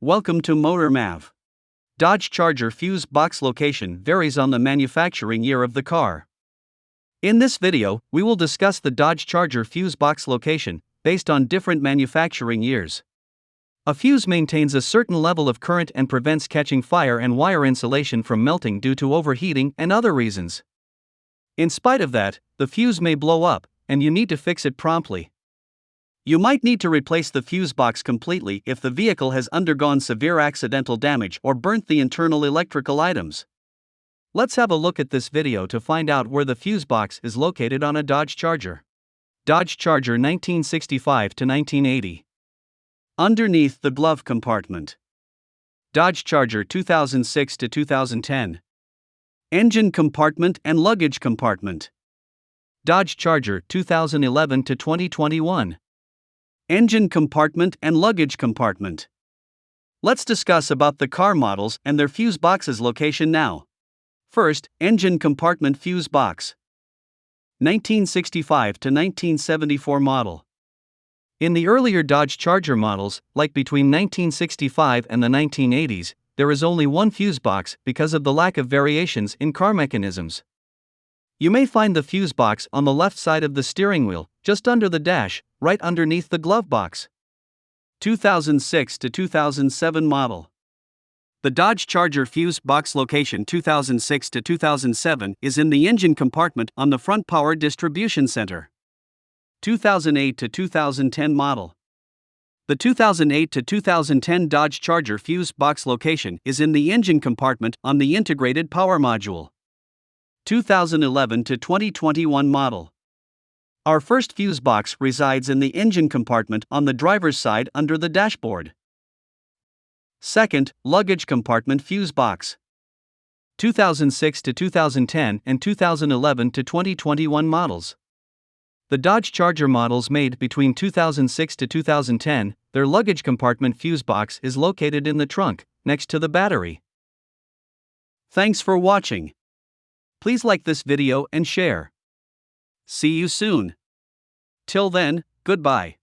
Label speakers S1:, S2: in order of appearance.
S1: Welcome to MotorMav. Dodge Charger fuse box location varies on the manufacturing year of the car. In this video, we will discuss the Dodge Charger fuse box location, based on different manufacturing years. A fuse maintains a certain level of current and prevents catching fire and wire insulation from melting due to overheating and other reasons. In spite of that, the fuse may blow up, and you need to fix it promptly. You might need to replace the fuse box completely if the vehicle has undergone severe accidental damage or burnt the internal electrical items. Let's have a look at this video to find out where the fuse box is located on a Dodge Charger. Dodge Charger 1965 to 1980. Underneath the glove compartment. Dodge Charger 2006 to 2010. Engine compartment and luggage compartment. Dodge Charger 2011 to 2021. Engine compartment and luggage compartment. Let's discuss about the car models and their fuse box's location now. First, engine compartment fuse box. 1965 to 1974 model. In the earlier Dodge Charger models, like between 1965 and the 1980s, there is only one fuse box because of the lack of variations in car mechanisms. You may find the fuse box on the left side of the steering wheel, just under the dash, right underneath the glove box. 2006 to 2007 model. The Dodge Charger fuse box location 2006 to 2007 is in the engine compartment on the front power distribution center. 2008 to 2010 model. The 2008 to 2010 Dodge Charger fuse box location is in the engine compartment on the integrated power module. 2011 to 2021 model. Our first fuse box resides in the engine compartment on the driver's side under the dashboard. Second, luggage compartment fuse box. 2006 to 2010 and 2011 to 2021 models. The Dodge Charger models made between 2006 to 2010, their luggage compartment fuse box is located in the trunk, next to the battery. Thanks for watching. Please like this video and share. See you soon. Till then, goodbye.